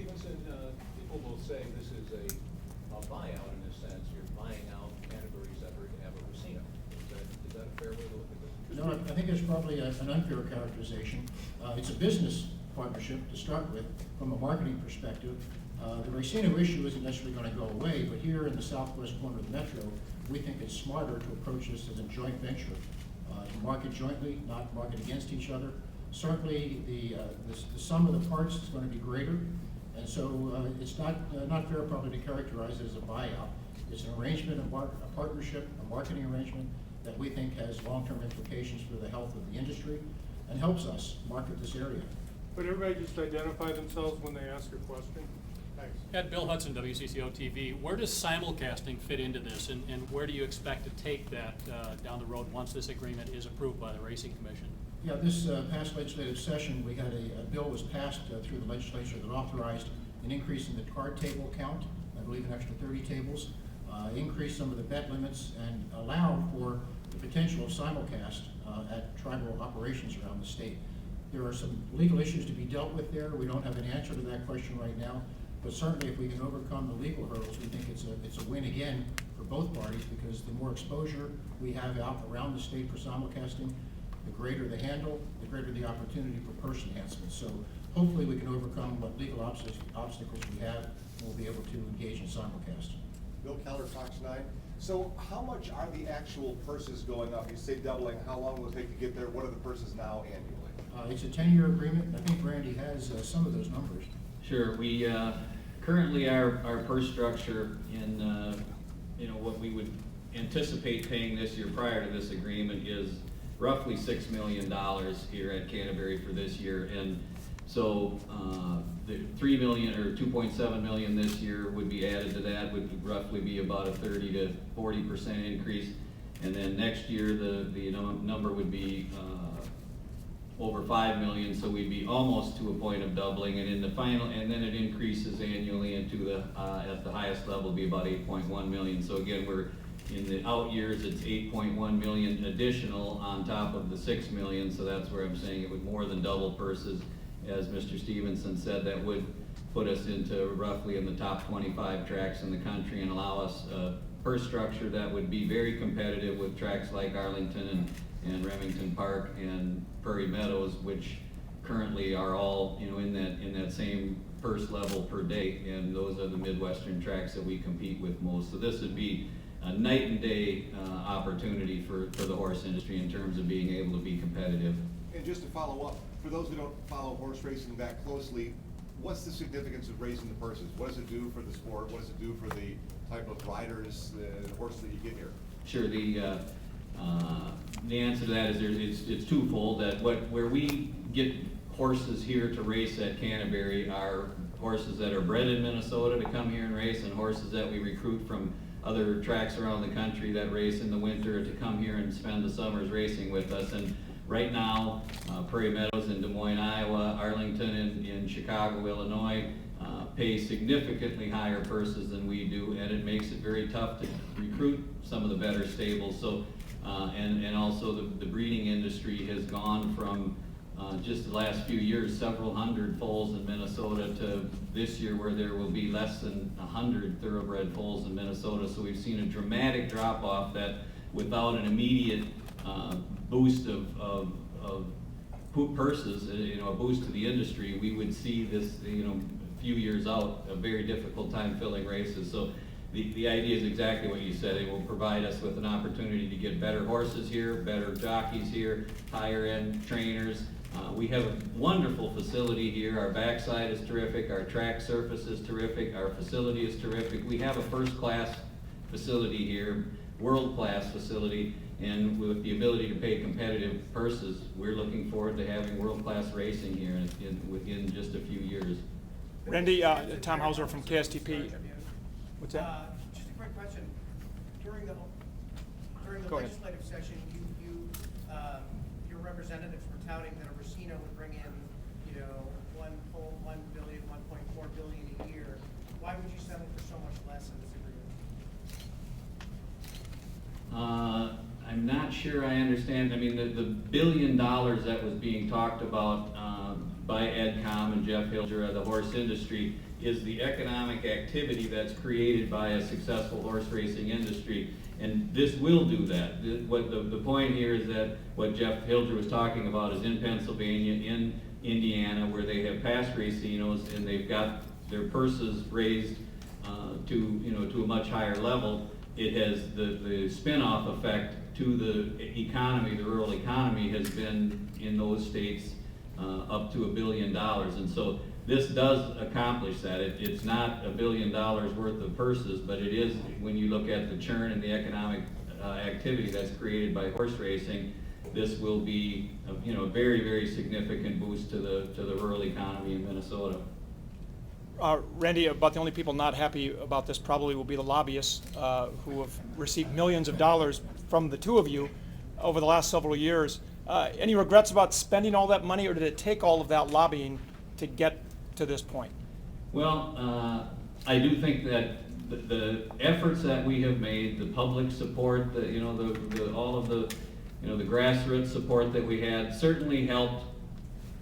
Stevenson, people will say this is a buyout in a sense. You're buying out Canterbury's effort to have a racino. Is that a fair way to look at this? No, I think it's probably an unfair characterization. It's a business partnership to start with from a marketing perspective. The racino issue isn't necessarily going to go away, but here in the southwest corner of the metro, we think it's smarter to approach this as a joint venture. To market jointly, not market against each other. Certainly, the sum of the parts is going to be greater, and so it's not fair probably to characterize it as a buyout. It's an arrangement, a partnership, a marketing arrangement that we think has long-term implications for the health of the industry and helps us market this area. Would everybody just identify themselves when they ask a question? Thanks. Ed, Bill Hudson, WCCO TV. Where does simulcasting fit into this, and where do you expect to take that down the road once this agreement is approved by the Racing Commission? Yeah, this past legislative session, we had a bill was passed through the legislature that authorized an increase in the card table count, I believe an extra 30 tables, increase some of the bet limits, and allow for the potential of simulcast at tribal operations around the state. There are some legal issues to be dealt with there. We don't have an answer to that question right now, but certainly if we can overcome the legal hurdles, we think it's a win again for both parties, because the more exposure we have out around the state for simulcasting, the greater the handle, the greater the opportunity for purse enhancement. So hopefully we can overcome what legal obstacles we have, and we'll be able to engage in simulcast. Bill Keller, Fox 9. So how much are the actual purses going up? You say doubling. How long will it take to get there? What are the purses now annually? It's a 10-year agreement, and I think Randy has some of those numbers. Sure. We currently our purse structure in what we would anticipate paying this year prior to this agreement is roughly $6 million here at Canterbury for this year, and so the $3 million or $2.7 million this year would be added to that, would roughly be about a 30 to 40% increase, and then next year the number would be over $5 million, so we'd be almost to a point of doubling, and in the final, and then it increases annually into the at the highest level be about 8.1 million. So again, we're in the out years, it's 8.1 million additional on top of the 6 million, so that's where I'm saying it would more than double purses. As Mr. Stevenson said, that would put us into roughly in the top 25 tracks in the country and allow us a purse structure that would be very competitive with tracks like Arlington and Remington Park and Prairie Meadows, which currently are all in that same purse level per day, and those are the Midwestern tracks that we compete with most. So this would be a night and day opportunity for the horse industry in terms of being able to be competitive. And just to follow up, for those who don't follow horse racing that closely, what's the significance of raising the purses? What does it do for the sport? What does it do for the type of riders, the horse that you get here? Sure. The answer to that is it's twofold. That where we get horses here to race at Canterbury are horses that are bred in Minnesota to come here and race, and horses that we recruit from other tracks around the country that race in the winter to come here and spend the summers racing with us. And right now, Prairie Meadows in Des Moines, Iowa, Arlington in Chicago, Illinois, pay significantly higher purses than we do, and it makes it very tough to recruit some of the better stables. So, and also the breeding industry has gone from just the last few years, several hundred foals in Minnesota, to this year where there will be less than 100 thoroughbred foals in Minnesota. So we've seen a dramatic drop off that without an immediate boost of purses, a boost to the industry, we would see this, a few years out, a very difficult time filling races. So the idea is exactly what you said. It will provide us with an opportunity to get better horses here, better jockeys here, higher end trainers. We have a wonderful facility here. Our backside is terrific. Our track surface is terrific. Our facility is terrific. We have a first-class facility here, world-class facility, and with the ability to pay competitive purses, we're looking forward to having world-class racing here within just a few years. Randy, Tom Hauser from KSTP. What's that? Just a quick question. During the Go ahead. legislative session, your representatives were touting that a racino would bring in, $1 billion, $1.4 billion a year. Why would you settle for so much less in this agreement? I'm not sure I understand. I mean, the $1 billion that was being talked about by EdCom and Jeff Hilger of the horse industry is the economic activity that's created by a successful horse racing industry. And this will do that. The point here is that what Jeff Hilger was talking about is in Pennsylvania, in Indiana, where they have past racinos and they've got their purses raised to a much higher level. It has the spin-off effect to the economy, the rural economy, has been in those states up to $1 billion. And so this does accomplish that. It's not $1 billion worth of purses, but it is, when you look at the churn and the economic activity that's created by horse racing, this will be a very, very significant boost to the rural economy in Minnesota. Randy, about the only people not happy about this probably will be the lobbyists who have received millions of dollars from the two of you over the last several years. Any regrets about spending all that money, or did it take all of that lobbying to get to this point? Well, I do think that the efforts that we have made, the public support, all of the grassroots support that we had certainly helped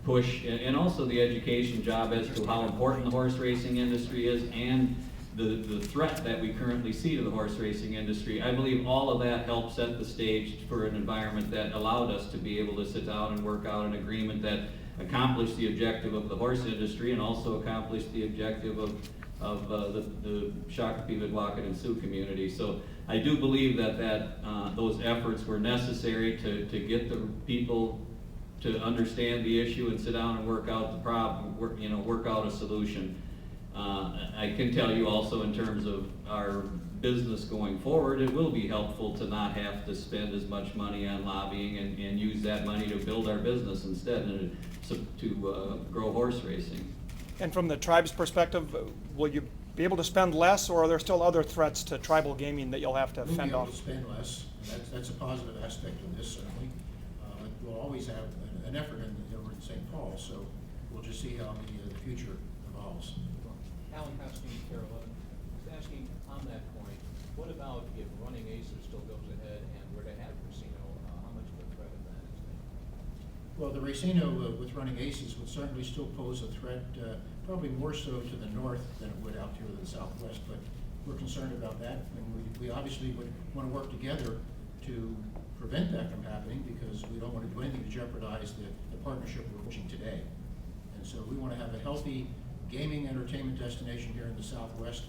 push, and also the education job as to how important the horse racing industry is and the threat that we currently see to the horse racing industry. I believe all of that helped set the stage for an environment that allowed us to be able to sit down and work out an agreement that accomplished the objective of the horse industry and also accomplished the objective of the Shakopee, Midwalkin, and Sioux community. So I do believe that those efforts were necessary to get the people to understand the issue and sit down and work out the problem, work out a solution. I can tell you also, in terms of our business going forward, it will be helpful to not have to spend as much money on lobbying and use that money to build our business instead and to grow horse racing. And from the tribe's perspective, will you be able to spend less, or are there still other threats to tribal gaming that you'll have to fend off? We'll be able to spend less, and that's a positive aspect of this, certainly. But we'll always have an effort over in St. Paul, so we'll just see how the future evolves. Alan Costin, Care 11, is asking on that point, what about if Running Aces still goes ahead and we're to have Racino, how much of a threat is that? Well, the racino with Running Aces would certainly still pose a threat, probably more so to the north than it would out here to the southwest, but we're concerned about that, and we obviously would want to work together to prevent that from happening, because we don't want to do anything to jeopardize the partnership we're pushing today. And so we want to have a healthy gaming entertainment destination here in the Southwest,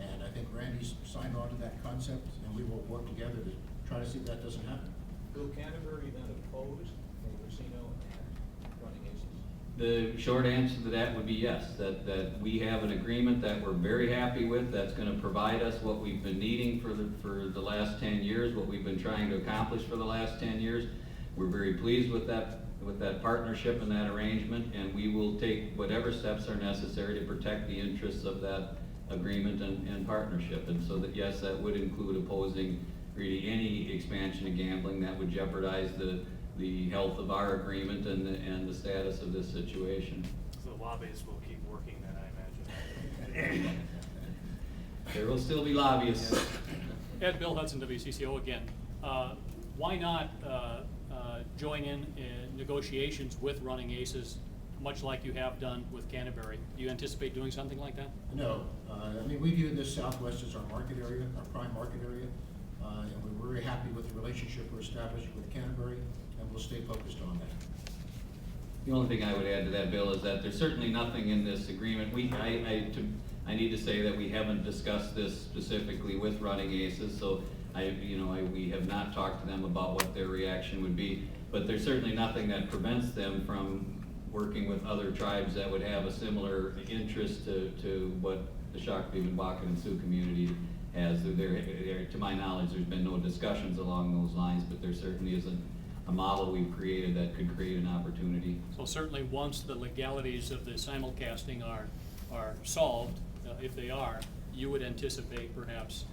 and I think Randy's signed on to that concept, and we will work together to try to see if that doesn't happen. Will Canterbury then oppose a Racino and Running Aces? The short answer to that would be yes, that we have an agreement that we're very happy with, that's going to provide us what we've been needing for the last 10 years, what we've been trying to accomplish for the last 10 years. We're very pleased with that partnership and that arrangement, and we will take whatever steps are necessary to protect the interests of that agreement and partnership. And so that, yes, that would include opposing really any expansion of gambling that would jeopardize the health of our agreement and the status of this situation. So the lobbyists will keep working then, I imagine. There will still be lobbyists. Ed, Bill Hudson, WCCO again. Why not join in negotiations with Running Aces, much like you have done with Canterbury? Do you anticipate doing something like that? No, I mean, we view this Southwest as our market area, our prime market area, and we're very happy with the relationship we're establishing with Canterbury, and we'll stay focused on that. The only thing I would add to that, Bill, is that there's certainly nothing in this agreement. I need to say that we haven't discussed this specifically with Running Aces, so we have not talked to them about what their reaction would be, but there's certainly nothing that prevents them from working with other tribes that would have a similar interest to what the Shakopee, Midwalkin, and Sioux community has. To my knowledge, there's been no discussions along those lines, but there certainly isn't a model we've created that could create an opportunity. So certainly once the legalities of the simulcasting are solved, if they are, you would anticipate perhaps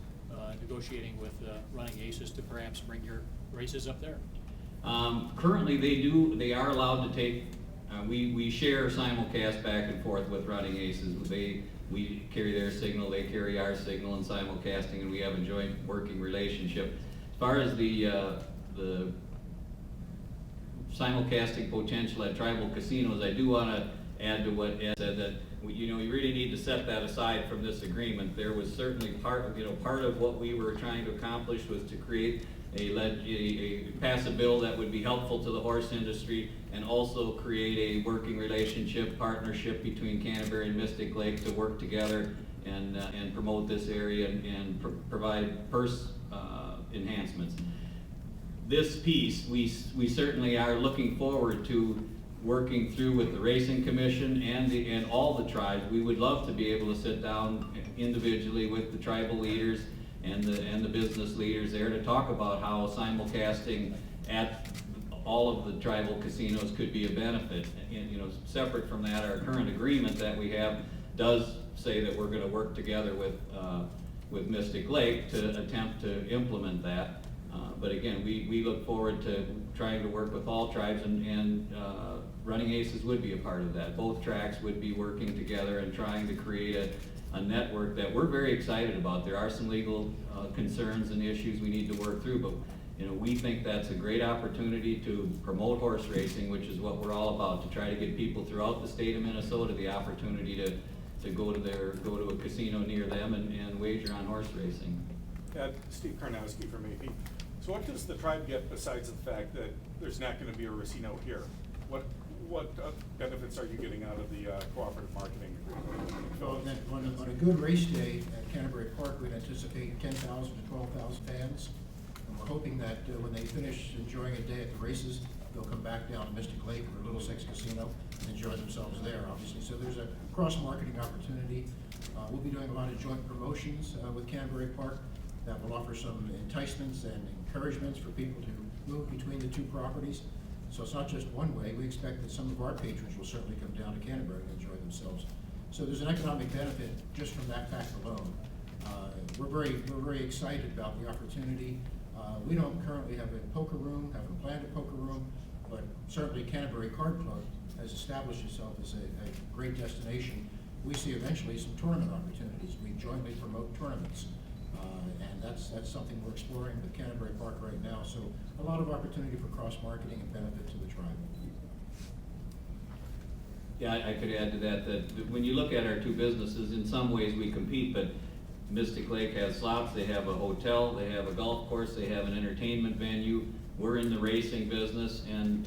negotiating with Running Aces to perhaps bring your races up there? Currently they are allowed to take, we share simulcast back and forth with Running Aces. We carry their signal, they carry our signal in simulcasting, and we have a joint working relationship. As far as the simulcasting potential at tribal casinos, I do want to add to what Ed said, that you really need to set that aside from this agreement. There was certainly part of what we were trying to accomplish was to create pass a bill that would be helpful to the horse industry, and also create a working relationship, partnership between Canterbury and Mystic Lake to work together and promote this area and provide purse enhancements. This piece, we certainly are looking forward to working through with the Racing Commission and all the tribes. We would love to be able to sit down individually with the tribal leaders and the business leaders there to talk about how simulcasting at all of the tribal casinos could be a benefit. And, separate from that, our current agreement that we have does say that we're going to work together with Mystic Lake to attempt to implement that. But again, we look forward to trying to work with all tribes, and Running Aces would be a part of that. Both tracks would be working together and trying to create a network that we're very excited about. There are some legal concerns and issues we need to work through, but we think that's a great opportunity to promote horse racing, which is what we're all about, to try to get people throughout the state of Minnesota the opportunity to go to a casino near them and wager on horse racing. Steve Karnowski from AP. So what does the tribe get besides the fact that there's not going to be a racino here? What benefits are you getting out of the cooperative marketing agreement? Well, on a good race day at Canterbury Park, we'd anticipate 10,000 to 12,000 fans. And we're hoping that when they finish enjoying a day at the races, they'll come back down to Mystic Lake or Little Six Casino and enjoy themselves there, obviously. So there's a cross-marketing opportunity. We'll be doing a lot of joint promotions with Canterbury Park that will offer some enticements and encouragements for people to move between the two properties. So it's not just one way. We expect that some of our patrons will certainly come down to Canterbury and enjoy themselves. So there's an economic benefit just from that fact alone. We're very excited about the opportunity. We don't currently have a poker room, haven't planned a poker room, but certainly Canterbury Card Club has established itself as a great destination. We see eventually some tournament opportunities. We jointly promote tournaments. And that's something we're exploring with Canterbury Park right now. So a lot of opportunity for cross-marketing and benefit to the tribe. Yeah, I could add to that when you look at our two businesses, in some ways we compete, but Mystic Lake has slots, they have a hotel, they have a golf course, they have an entertainment venue. We're in the racing business and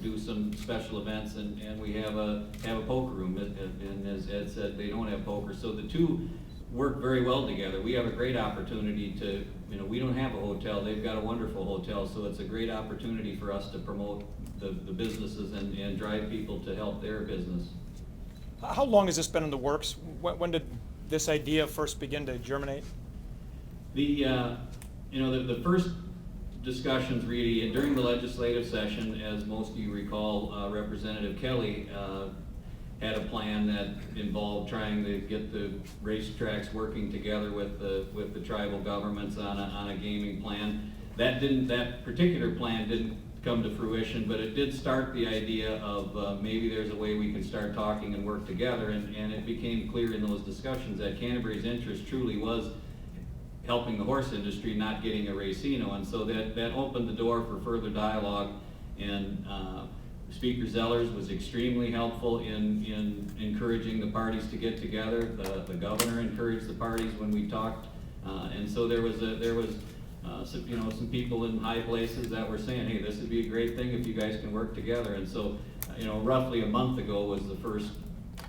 do some special events, and we have a poker room. And as Ed said, they don't have poker, so the two work very well together. We have a great opportunity to, we don't have a hotel, they've got a wonderful hotel, so it's a great opportunity for us to promote the businesses and drive people to help their business. How long has this been in the works? When did this idea first begin to germinate? The first discussions really during the legislative session, as most of you recall, Representative Kelly had a plan that involved trying to get the racetracks working together with the tribal governments on a gaming plan. That particular plan didn't come to fruition, but it did start the idea of maybe there's a way we can start talking and work together, and it became clear in those discussions that Canterbury's interest truly was helping the horse industry, not getting a racino, and so that opened the door for further dialogue. And Speaker Zellers was extremely helpful in encouraging the parties to get together. The governor encouraged the parties when we talked, and so there was some people in high places that were saying, hey, this would be a great thing if you guys can work together. And so roughly a month ago was the first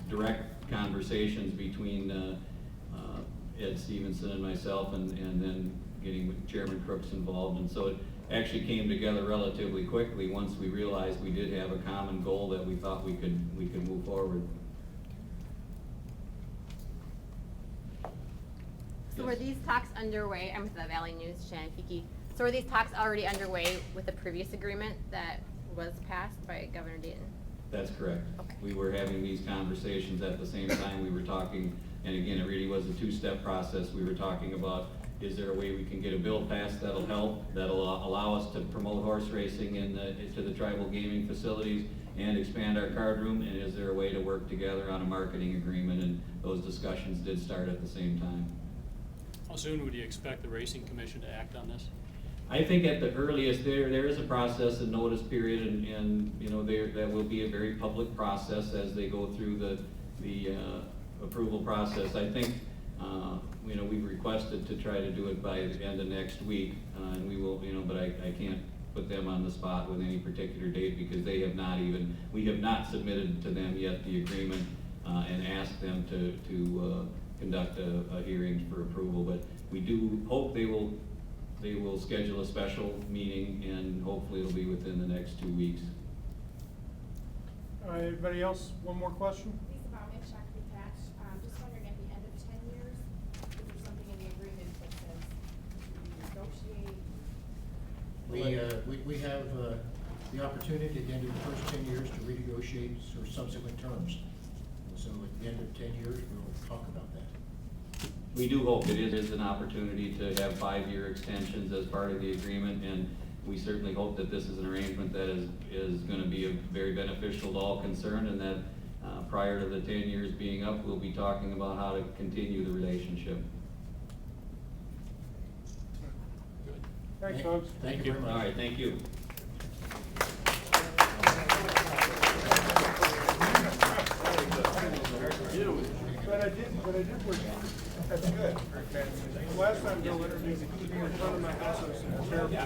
direct conversations between Ed Stevenson and myself, and then getting Chairman Crooks involved. And so it actually came together relatively quickly once we realized we did have a common goal that we thought we could move forward. So were these talks underway? I'm with the Valley News, Shannon Fiki. So were these talks already underway with the previous agreement that was passed by Governor Dayton? That's correct. Okay. We were having these conversations at the same time we were talking, and again, it really was a two-step process. We were talking about, is there a way we can get a bill passed that'll help, that'll allow us to promote horse racing to the tribal gaming facilities and expand our card room, and is there a way to work together on a marketing agreement? And those discussions did start at the same time. How soon would you expect the Racing Commission to act on this? I think at the earliest, there is a process, a notice period, and, you know, that will be a very public process as they go through the approval process. I think, you know, we've requested to try to do it by the end of next week, and we will, you know, but I can't put them on the spot with any particular date because they have not even, we have not submitted to them yet the agreement, and asked them to conduct a hearing for approval, but we do hope they will schedule a special meeting, and hopefully it'll be within the next 2 weeks. All right, anybody else? One more question? Lisa Baumann, Shakopee Patch. Just wondering, at the end of 10 years, is there something in the agreement that says you negotiate? We have the opportunity at the end of the first 10 years to renegotiate for subsequent terms. And so at the end of 10 years, we'll talk about that. We do hope it is an opportunity to have 5-year extensions as part of the agreement, and we certainly hope that this is an arrangement that is gonna be very beneficial to all concerned, and that prior to the 10 years being up, we'll be talking about how to continue the relationship. Thanks, folks. Thank you very much. All right, thank you. But I did work. That's good. The last time Bill introduced me in front of my house, I was terrible.